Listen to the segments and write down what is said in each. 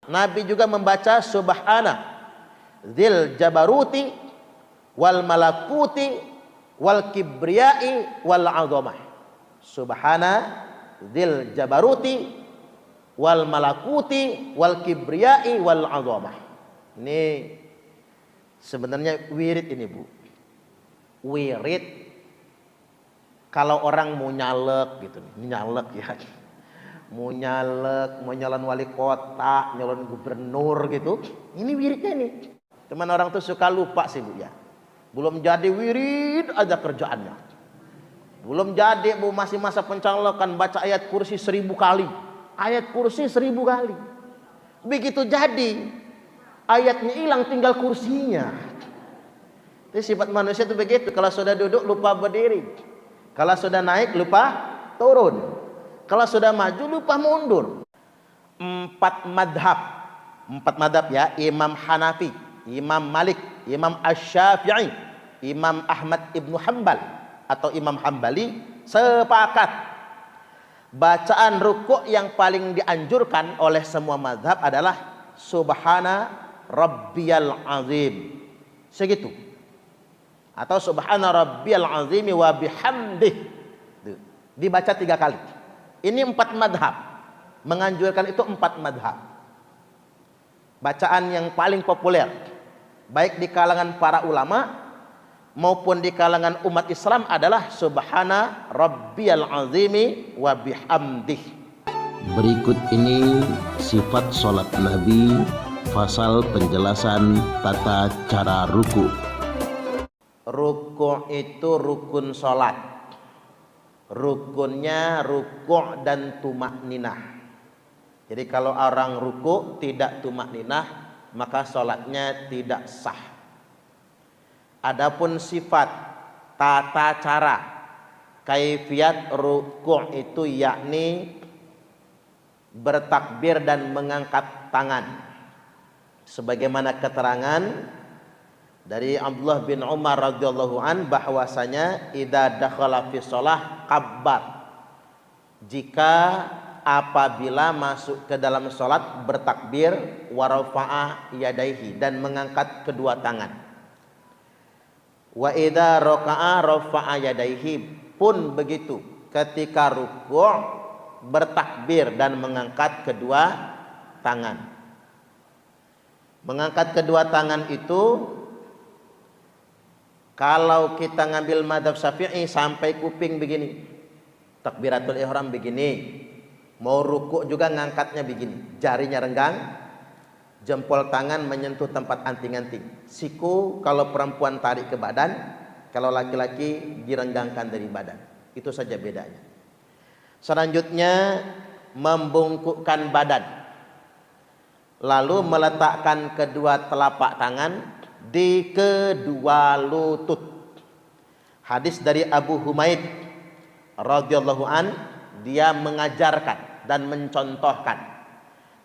Nabi juga membaca subhana dzil jabaruti wal malakuti wal kibriyai wal azamah. Subhana dzil jabaruti wal malakuti wal kibriyai wal azamah. Ini sebenarnya wirid ini, Bu. Wirid kalau orang mau nyalek gitu, nyalek ya. Mau nyalek, mau nyalon wali kota, nyalon gubernur gitu. Ini wiridnya nih. Cuman orang tuh suka lupa sih, Bu ya. Belum jadi wirid aja kerjaannya. Belum jadi, Bu, masih masa pencalokan baca ayat kursi 1000 kali. Ayat kursi 1000 kali. Begitu jadi, ayatnya hilang, tinggal kursinya. Itu sifat manusia itu begitu. Kalau sudah duduk lupa berdiri. Kalau sudah naik lupa turun. Kalau sudah maju lupa mundur. 4 madhab ya. Imam Hanafi, Imam Malik, Imam Asy-Syafi'i, Imam Ahmad ibnu Hanbal atau Imam Hambali sepakat bacaan rukuk yang paling dianjurkan oleh semua mazhab adalah subhana rabbiyal azim. Segitu. Atau subhana rabbiyal azimi wa bihamdih. Dibaca 3 kali. Ini 4 madhab. Menganjurkan itu 4 madhab. Bacaan yang paling populer baik di kalangan para ulama maupun di kalangan umat Islam adalah subhana rabbiyal azimi wa bihamdih. Berikut ini sifat sholat Nabi, fasal penjelasan tata cara ruku. Ruku itu rukun sholat. Rukunnya ruku' dan tumakninah. Jadi kalau orang ruku' tidak tumakninah, maka sholatnya tidak sah. Adapun sifat tata cara kaifiyat ruku' itu yakni bertakbir dan mengangkat tangan. Sebagaimana keterangan dari Abdullah bin Umar radhiyallahu an bahwasanya idza dakhala fi shalah kabbar. Jika apabila masuk ke dalam salat bertakbir wa rafa'a yadaihi dan mengangkat kedua tangan. Wa idza raka'a rafa'a yadaihi pun begitu. Ketika rukuk bertakbir dan mengangkat kedua tangan. Mengangkat kedua tangan itu kalau kita ngambil mazhab Syafi'i sampai kuping begini. Takbiratul ihram begini. Mau rukuk juga ngangkatnya begini. Jarinya renggang, jempol tangan menyentuh tempat anting-anting. Siku kalau perempuan tarik ke badan, kalau laki-laki direnggangkan dari badan. Itu saja bedanya. Selanjutnya membungkukkan badan. Lalu meletakkan kedua telapak tangan di kedua lutut. Hadis dari Abu Humaid radhiyallahu an, dia mengajarkan dan mencontohkan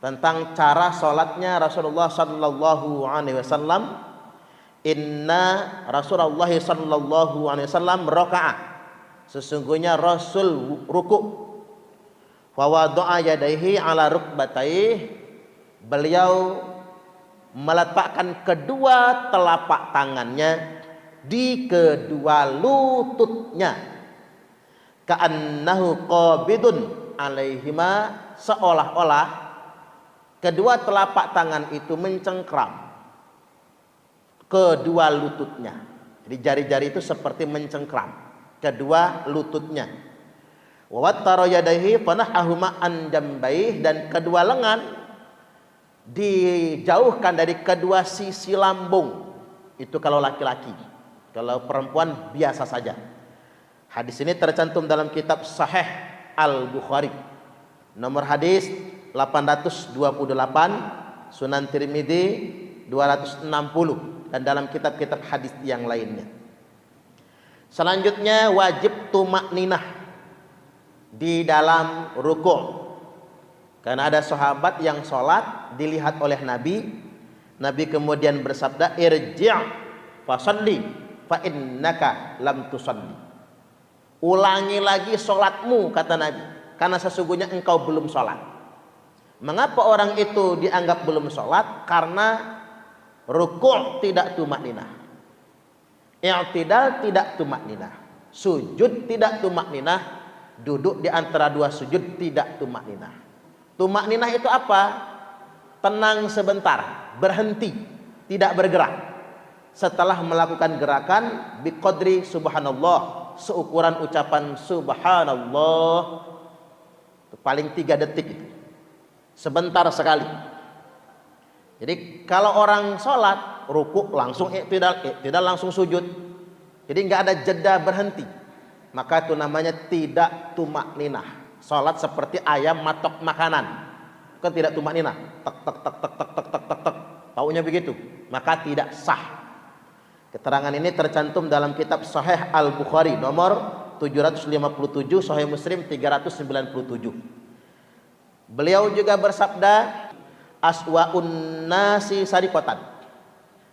tentang cara salatnya Rasulullah sallallahu alaihi wasallam. Inna Rasulullah sallallahu alaihi wasallam raka'a, sesungguhnya Rasul ruku'. Fa wada'a yadayhi ala rukbatayhi, beliau meletakkan kedua telapak tangannya di kedua lututnya. Ka'annahu qabidun alaihima, seolah-olah kedua telapak tangan itu mencengkram kedua lututnya. Jadi jari-jari itu seperti mencengkram kedua lututnya. Wa wattara yadayhi fanahahuma an jambayhi, dan kedua lengan dijauhkan dari kedua sisi lambung. Itu kalau laki-laki. Kalau perempuan biasa saja. Hadis ini tercantum dalam kitab Sahih Al-Bukhari. Nomor hadis 828, Sunan Tirmidzi 260, dan dalam kitab-kitab hadis yang lainnya. Selanjutnya wajib tumakninah di dalam rukuk. Karena ada sahabat yang sholat dilihat oleh Nabi. Nabi kemudian bersabda, irji' fasalli fa innaka lam tusalli. Ulangi lagi sholatmu, kata Nabi, karena sesungguhnya engkau belum sholat. Mengapa orang itu dianggap belum sholat? Karena rukuk tidak tumakninah, i'tidal tidak tumakninah, sujud tidak tumakninah, duduk di antara dua sujud tidak tumakninah. Tumakninah itu apa? Tenang sebentar, berhenti, tidak bergerak. Setelah melakukan gerakan biqadri subhanallah, seukuran ucapan subhanallah, paling 3 detik itu. Sebentar sekali. Jadi kalau orang sholat rukuk langsung i'tidal langsung sujud. Jadi nggak ada jeda berhenti. Maka itu namanya tidak tumakninah. Sholat seperti ayam matok makanan. Kan tidak tumakninah. Tek tek tek tek tek tek tek tek tek. Taunya begitu. Maka tidak sah. Keterangan ini tercantum dalam kitab Sahih Al-Bukhari nomor 757, Sahih Muslim 397. Beliau juga bersabda, aswa'un nasi sariqatan,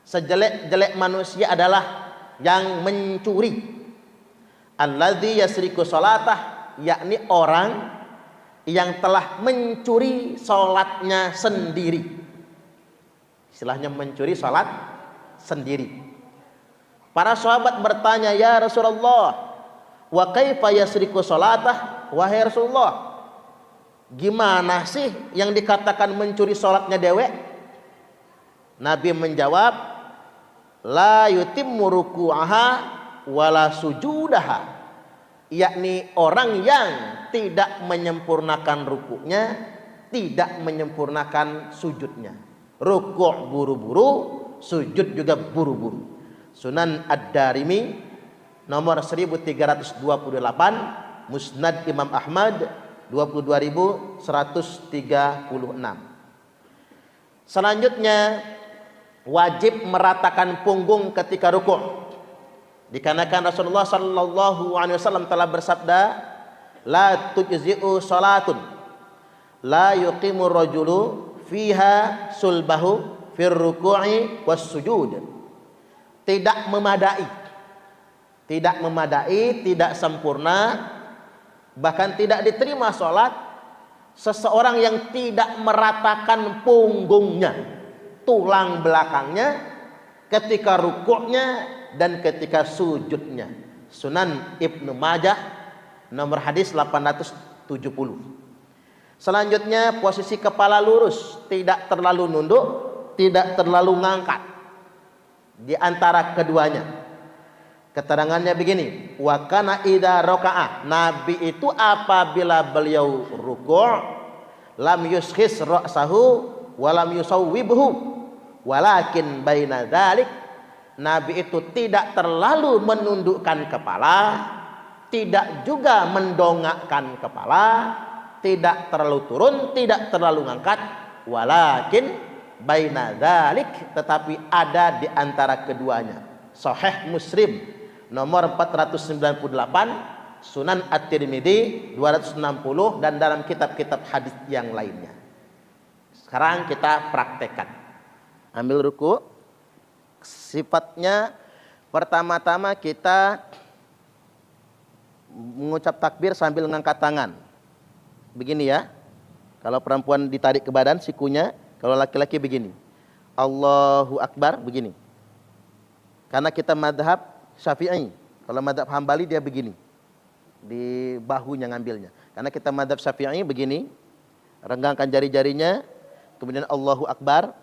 sejelek-jelek manusia adalah yang mencuri. Alladzi yasriku salatah, yakni orang yang telah mencuri salatnya sendiri. Istilahnya mencuri salat sendiri. Para sahabat bertanya, ya Rasulullah, wa kaifa yasriku salatah? Wahai Rasulullah, gimana sih yang dikatakan mencuri sholatnya dewek? Nabi menjawab, la yutimmu ruku'aha wala sujudaha, yakni orang yang tidak menyempurnakan rukuknya, tidak menyempurnakan sujudnya. Rukuk buru-buru, sujud juga buru-buru. Sunan Ad-Darimi nomor 1328, Musnad Imam Ahmad 22.136. Selanjutnya wajib meratakan punggung ketika rukuk. Dikarenakan Rasulullah sallallahu alaihi wasallam telah bersabda, la tujzi'u salatun la yuqimu rajulu fiha sulbahu fir ruku'i was sujud. Tidak memadai, tidak sempurna, bahkan tidak diterima sholat seseorang yang tidak meratakan punggungnya, tulang belakangnya ketika rukuknya dan ketika sujudnya. Sunan Ibnu Majah nomor hadis 870. Selanjutnya posisi kepala lurus, tidak terlalu nunduk, tidak terlalu ngangkat, di antara keduanya. Keterangannya begini, wa kana idza raka'a, Nabi itu apabila beliau rukuk, lam yuskhis ra'sahu wa lam yusawwibhu, walakin baina dzalik, Nabi itu tidak terlalu menundukkan kepala, tidak juga mendongakkan kepala, tidak terlalu turun, tidak terlalu ngangkat, walakin baina dzalik, tetapi ada di antara keduanya. Sahih Muslim nomor 498, Sunan At-Tirmidzi 260, dan dalam kitab-kitab hadis yang lainnya. Sekarang kita praktekkan. Ambil ruku. Sifatnya pertama-tama kita mengucap takbir sambil mengangkat tangan. Begini ya. Kalau perempuan ditarik ke badan sikunya, kalau laki-laki begini. Allahu Akbar begini. Karena kita madhab Syafi'i. Kalau madhab Hambali dia begini. Di bahunya ngambilnya. Karena kita madhab Syafi'i begini. Renggangkan jari-jarinya. Kemudian Allahu Akbar.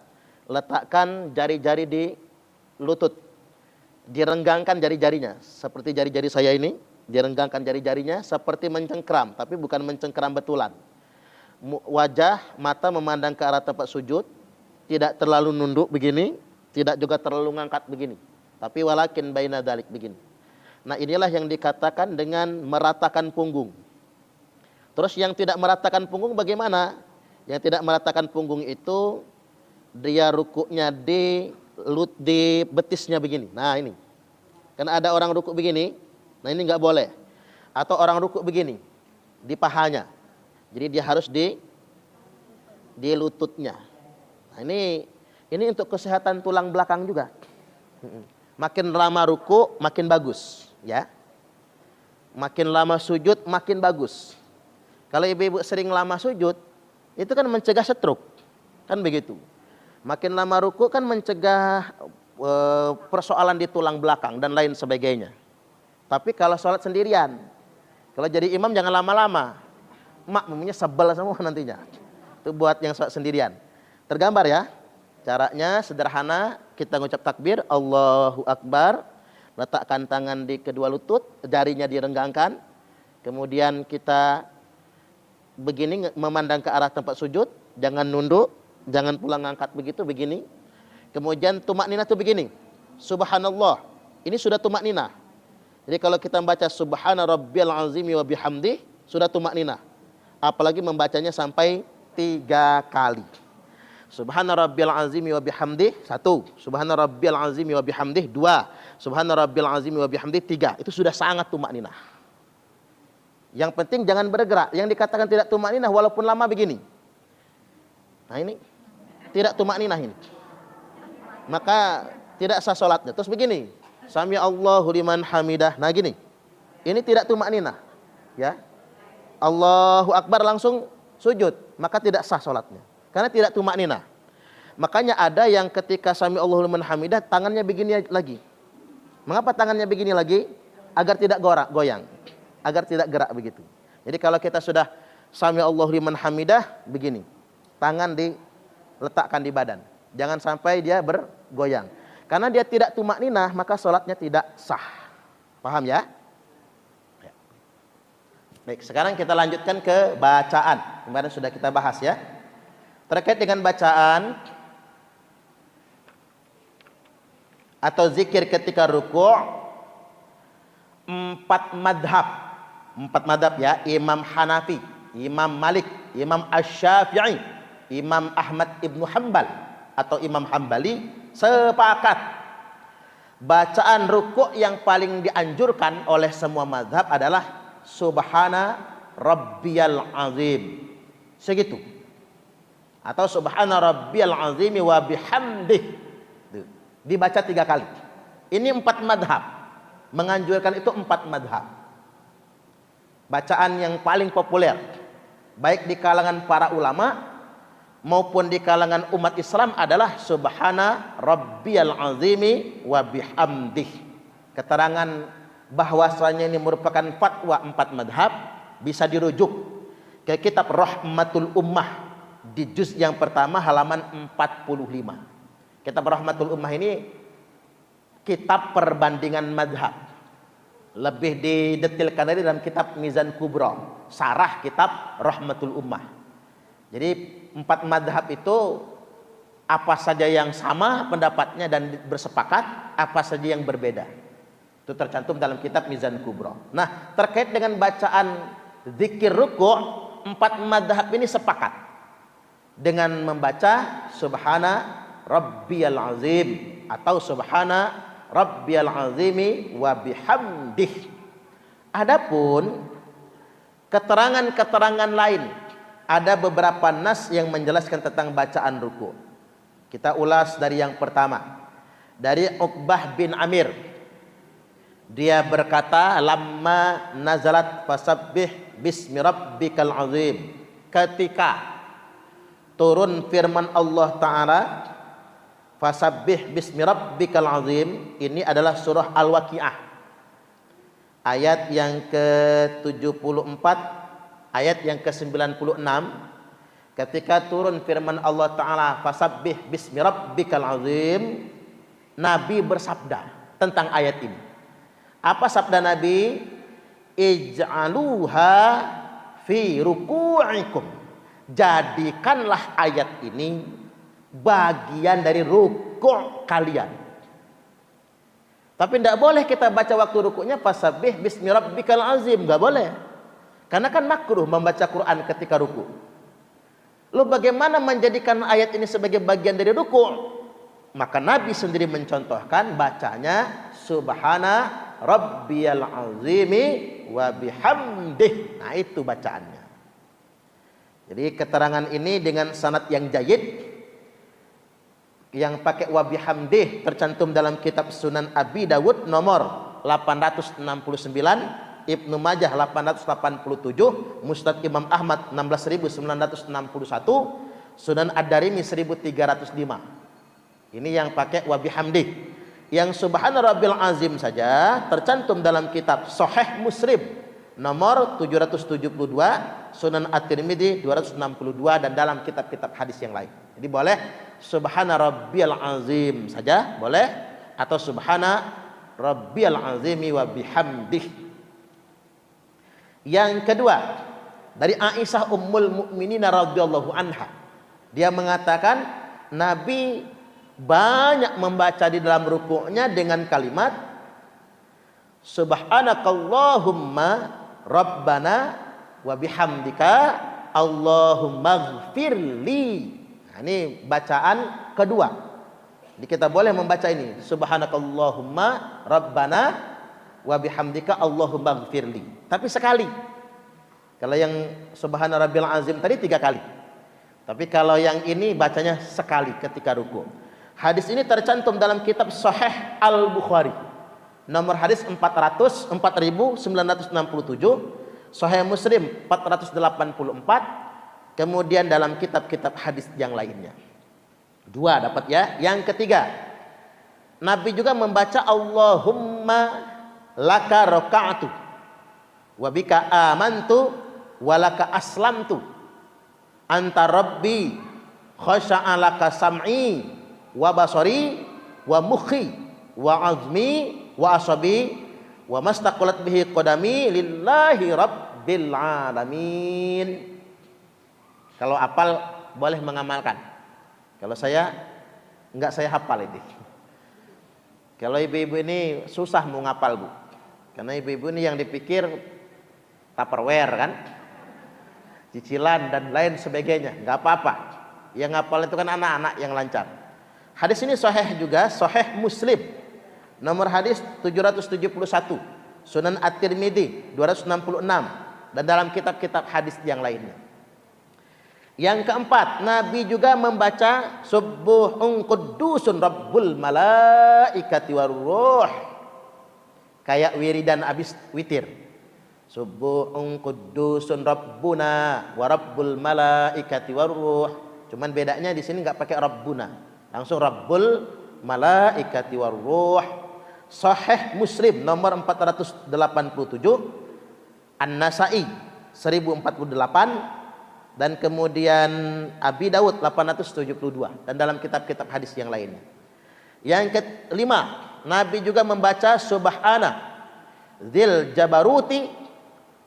Letakkan jari-jari di lutut. Direnggangkan jari-jarinya. Seperti jari-jari saya ini. Direnggangkan jari-jarinya seperti mencengkram. Tapi bukan mencengkram betulan. Wajah, mata memandang ke arah tempat sujud, tidak terlalu nunduk begini, tidak juga terlalu ngangkat begini, tapi walakin baina dzalik begini. Nah, inilah yang dikatakan dengan meratakan punggung. Terus yang tidak meratakan punggung bagaimana? Yang tidak meratakan punggung itu dia rukuknya di betisnya begini. Nah, ini. Karena ada orang rukuk begini, nah ini nggak boleh. Atau orang rukuk begini, di pahanya. Jadi dia harus di lututnya. Nah, ini untuk kesehatan tulang belakang juga. Makin lama ruku makin bagus, ya. Makin lama sujud makin bagus. Kalau ibu-ibu sering lama sujud, Itu kan mencegah stroke. Kan begitu. Makin lama ruku kan mencegah persoalan di tulang belakang dan lain sebagainya. Tapi kalau sholat sendirian, kalau jadi imam jangan lama-lama. Makmumnya sebel semua nantinya. Itu buat yang sholat sendirian. Tergambar ya. Caranya sederhana, kita ngucap takbir, Allahu Akbar, letakkan tangan di kedua lutut, jarinya direnggangkan, kemudian kita begini memandang ke arah tempat sujud, jangan nunduk, jangan pulang ngangkat begitu, begini. Kemudian tumak nina itu begini, Subhanallah, ini sudah tumak nina. Jadi kalau kita membaca Subhana Rabbiyal Azimi wa bihamdih, sudah tumak nina. Apalagi membacanya sampai 3 kali. Subhana Rabbiyal Azimi wa bihamdih 1, Subhana Rabbiyal Azimi wa bihamdih 2, Subhana Rabbiyal Azimi wa bihamdih 3. Itu sudah sangat tumakninah. Yang penting jangan bergerak. Yang dikatakan tidak tumakninah walaupun lama begini. Nah ini tidak tumakninah ini. Maka tidak sah salatnya. Terus begini, Sami Allahu liman hamidah. Nah gini. Ini tidak tumakninah, ya. Allahu Akbar langsung sujud, maka tidak sah salatnya. Karena tidak tumak ninah. Makanya ada yang ketika sami Allahu liman hamidah tangannya begini lagi. Mengapa tangannya begini lagi? Agar tidak goyang, agar tidak gerak begitu. Jadi kalau kita sudah sami Allahu liman hamidah begini, tangan diletakkan di badan. Jangan sampai dia bergoyang. Karena dia tidak tumak ninah, maka sholatnya tidak sah. Paham ya? Baik, sekarang kita lanjutkan ke bacaan. Kemarin sudah kita bahas ya. Terkait dengan bacaan atau zikir ketika ruku', 4 madhab ya, Imam Hanafi, Imam Malik, Imam Asy-Syafi'i, Imam Ahmad Ibnu Hanbal atau Imam Hambali sepakat bacaan ruku' yang paling dianjurkan oleh semua mazhab adalah Subhana Rabbiyal Azim. Segitu. Atau Subhana Rabbiyal Azimi wa bihamdih. Dibaca 3 kali. Ini 4 madhab. Menganjurkan itu 4 madhab. Bacaan yang paling populer, baik di kalangan para ulama maupun di kalangan umat Islam adalah Subhana Rabbiyal Azimi wa bihamdih. Keterangan bahwasanya ini merupakan fatwa 4 madhab bisa dirujuk ke kitab Rahmatul Ummah di juz yang pertama halaman 45. Kitab Rahmatul Ummah ini kitab perbandingan madhab. Lebih didetilkan dari dalam kitab Mizan Kubra, sarah kitab Rahmatul Ummah. Jadi 4 madhab itu apa saja yang sama pendapatnya dan bersepakat, apa saja yang berbeda. Itu tercantum dalam kitab Mizan Kubra. Nah, terkait dengan bacaan zikir ruku', 4 madhab ini sepakat dengan membaca Subhana Rabbiyal Azim atau Subhana Rabbiyal Azimi wa bihamdih. Adapun keterangan-keterangan lain, ada beberapa nas yang menjelaskan tentang bacaan ruku'. Kita ulas dari yang pertama. Dari Uqbah bin Amir. Dia berkata, lamma nazalat fasabbih bismi rabbikal azim. Ketika turun firman Allah Ta'ala, fasabbih bismi rabbikal azim, ini adalah surah Al-Waqi'ah, ayat yang ke-74, ayat yang ke-96. Ketika turun firman Allah Ta'ala, fasabbih bismi rabbikal azim, Nabi bersabda tentang ayat ini. Apa sabda Nabi? Ij'aluha fi ruku'ikum. Jadikanlah ayat ini bagian dari ruku' kalian. Tapi tidak boleh kita baca waktu ruku'nya fasabbih bismi rabbikal azim, enggak boleh. Karena kan makruh membaca Quran ketika ruku'. Lalu bagaimana menjadikan ayat ini sebagai bagian dari ruku'? Maka Nabi sendiri mencontohkan bacanya Subhana Rabbiyal Azimi wa bihamdih. Nah, itu bacaannya. Jadi keterangan ini dengan sanad yang jayyid, yang pakai wa bihamdih tercantum dalam kitab Sunan Abi Dawud nomor 869 Ibnu Majah 887, Musnad Imam Ahmad 16961, Sunan Ad-Darimi 1305. Ini yang pakai wa bihamdi. Yang subhana rabbil azim saja tercantum dalam kitab Sahih Muslim nomor 772, Sunan At-Tirmidzi 262, dan dalam kitab-kitab hadis yang lain. Jadi boleh subhana rabbiyal azim saja boleh, atau subhana rabbiyal azimi wa bihamdih. Yang kedua, dari Aisyah Ummul Mukminin radhiyallahu anha, dia mengatakan Nabi banyak membaca di dalam rukuknya dengan kalimat subhanakallahumma rabbana wa bihamdika allahumma ghfirli. Nah, ini bacaan kedua. Jadi kita boleh membaca ini subhanakallahumma rabbana wa bihamdika allahumma ghfirli, tapi sekali. Kalau yang subhana rabbil azim tadi 3 kali, tapi kalau yang ini bacanya sekali ketika ruku. Hadis ini tercantum dalam kitab Sahih Al-Bukhari nomor hadis 4967, Sahih Muslim 484, kemudian dalam kitab-kitab hadis yang lainnya. 2 dapat ya. Yang ketiga, Nabi juga membaca Allahumma laka raka'tu wa bika amantu wa laka aslamtu anta rabbi khasha'a laka sam'i wa basari wa mukhi wa azmi wa asabi wa mastaqulat bihi qadami lillahi rabbil alamin. Kalau hafal boleh mengamalkan. Kalau saya enggak, saya hafal ini. Kalau ibu-ibu ini susah mau ngapal, Bu. Karena ibu-ibu ini yang dipikir Tupperware kan, cicilan dan lain sebagainya. Enggak apa-apa. Yang ngapal itu kan anak-anak yang lancar. Hadis ini sahih juga, Sahih Muslim nomor hadis 771, Sunan At-Tirmidzi 266, dan dalam kitab-kitab hadis yang lainnya. Yang keempat, Nabi juga membaca Subuhun Quddusun Rabbul Malaikati Warruh, kayak wiridan abis witir. Subuhun Quddusun Rabbuna wa Rabbul Malaikati Warruh. Cuman bedanya di sini nggak pakai Rabbuna, langsung Rabbul Malaikati Warruh. Sahih Muslim nomor 487, An-Nasa'i 1048, dan kemudian Abi Dawud 872, dan dalam kitab-kitab hadis yang lainnya. Yang kelima, Nabi juga membaca Subhana Dzil Jabaruti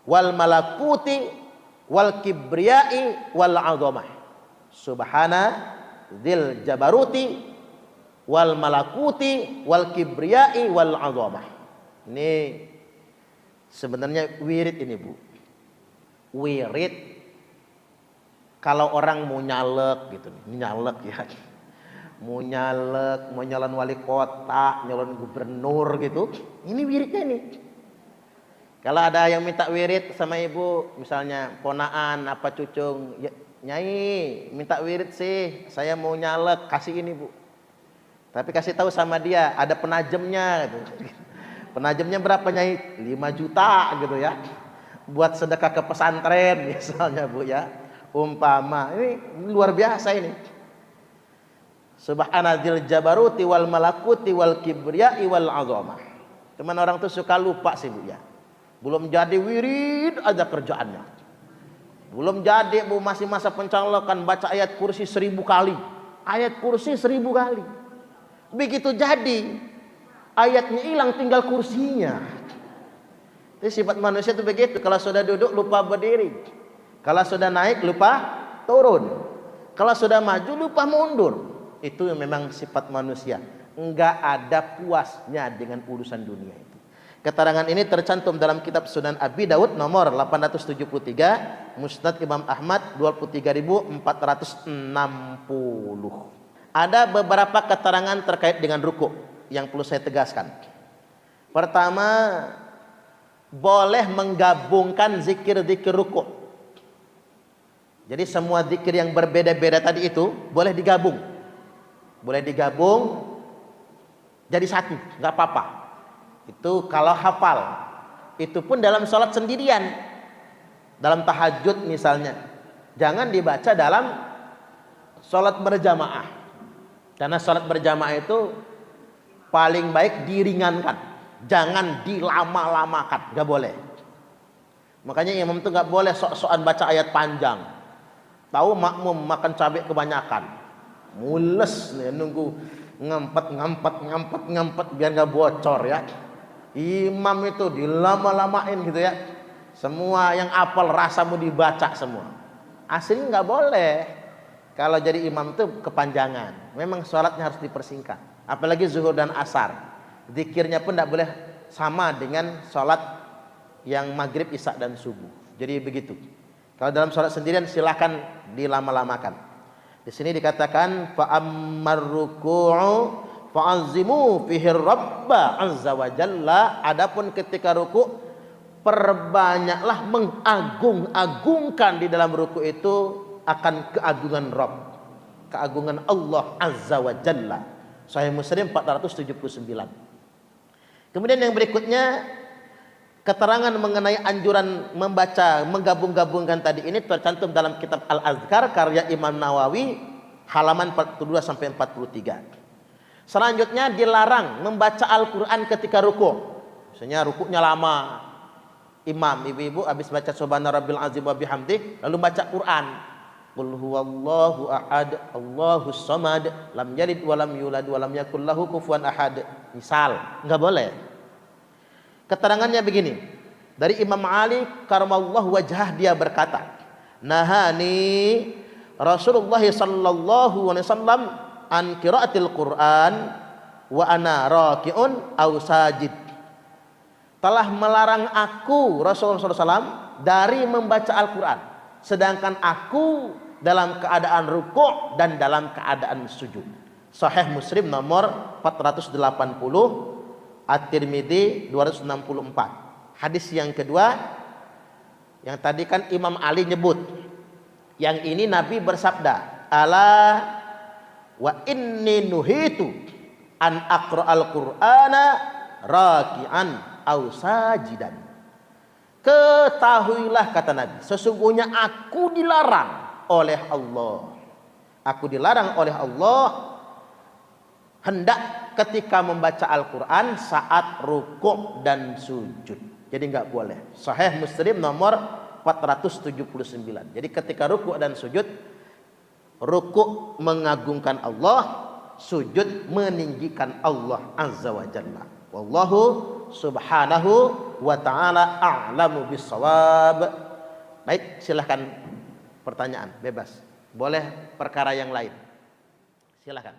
wal Malakuti wal Kibriyai wal Azamah. Subhana Dzil Jabaruti wal Malakuti wal Kibriyai wal Azamah. Ini sebenarnya wirid ini, Bu. Wirid kalau orang mau nyalek gitu, ini nyalek ya, mau nyalek, mau nyalon wali kota, nyalon gubernur gitu, ini wiridnya nih. Kalau ada yang minta wirid sama ibu, misalnya ponaan apa cucung, ya, Nyai minta wirid sih, saya mau nyalek, kasih ini, Bu. Tapi kasih tahu sama dia ada penajamnya gitu. Penajamnya berapa, Nyai? 5 juta gitu ya, buat sedekah ke pesantren misalnya, Bu ya. Umpama ini luar biasa ini. Subhanadzil jabaruti wal malakuti wal kibriyai wal azamah. Cuman orang tuh suka lupa sih, Bu ya. Belum jadi wirid aja kerjaannya. Belum jadi, Bu, masih masa pencalokan baca ayat kursi 1000 kali. Ayat kursi 1000 kali. Begitu jadi ayatnya hilang, tinggal kursinya. Itu sifat manusia itu begitu. Kalau sudah duduk lupa berdiri. Kalau sudah naik lupa turun. Kalau sudah maju lupa mundur. Itu memang sifat manusia. Enggak ada puasnya dengan urusan dunia itu. Keterangan ini tercantum dalam kitab Sunan Abi Dawud nomor 873, Musnad Imam Ahmad 23460. Ada beberapa keterangan terkait dengan ruku yang perlu saya tegaskan. Pertama, boleh menggabungkan zikir-zikir ruku. Jadi semua zikir yang berbeda-beda tadi itu boleh digabung. Boleh digabung jadi satu, nggak apa-apa. Itu kalau hafal. Itu pun dalam sholat sendirian, dalam tahajud misalnya. Jangan dibaca dalam sholat berjamaah, karena sholat berjamaah itu paling baik diringankan, jangan dilama-lamakan, gak boleh. Makanya imam itu gak boleh sok-sokan baca ayat panjang. Tahu makmum makan cabai kebanyakan, mules nih, nunggu ngempet biar gak bocor ya. Imam itu dilama-lamain gitu ya. Semua yang apal rasamu dibaca semua. Aslinya nggak boleh. Kalau jadi imam itu kepanjangan. Memang sholatnya harus dipersingkat. Apalagi zuhur dan asar. Zikirnya pun tidak boleh sama dengan sholat yang maghrib, isya dan subuh. Jadi begitu. Kalau dalam sholat sendirian silahkan dilama-lamakan. Di sini dikatakan fa'ammar ruku'u fa'azimu fihi rabba azza wa jalla. Adapun ketika ruku' perbanyaklah mengagung-agungkan di dalam ruku' itu akan keagungan Rabb, keagungan Allah azza wa jalla. Sahih Muslim 479. Kemudian yang berikutnya keterangan mengenai anjuran membaca menggabung-gabungkan tadi ini tercantum dalam kitab Al-Azkar karya Imam Nawawi halaman 42 sampai 43. Selanjutnya dilarang membaca Al-Qur'an ketika ruku'. Misalnya ruku'nya lama. Imam, ibu-ibu habis baca subhana rabbil azim wa bihamdih lalu baca Quran. Qul huwallahu ahad, Allahus samad, lam yalid wa lam yulad wa lam yakul lahu kufuwan ahad. Misal, enggak boleh. Keterangannya begini. Dari Imam Ali karamallahu wajhah, dia berkata, "Nahani Rasulullah sallallahu alaihi wasallam an qiraatil Quran wa ana raki'un aw sajid." Telah melarang aku Rasulullah SAW dari membaca Al-Quran, sedangkan aku dalam keadaan ruku' dan dalam keadaan sujud. Sahih Muslim nomor 480, At-Tirmidzi 264. Hadis yang kedua, yang tadi kan Imam Ali nyebut, yang ini Nabi bersabda, "Ala wa inni nuhitu an aqra'al Qur'ana raki'an au sajidan." Ketahuilah, kata Nabi, sesungguhnya aku dilarang oleh Allah. Aku dilarang oleh Allah hendak ketika membaca Al-Quran saat rukuk dan sujud. Jadi enggak boleh. Sahih Muslim nomor 479. Jadi ketika rukuk dan sujud, rukuk mengagungkan Allah, sujud meninggikan Allah azza wa jalla. Wallahu subhanahu wa ta'ala a'lamu bissawab. Baik, silahkan pertanyaan, bebas. Boleh perkara yang lain. Silahkan.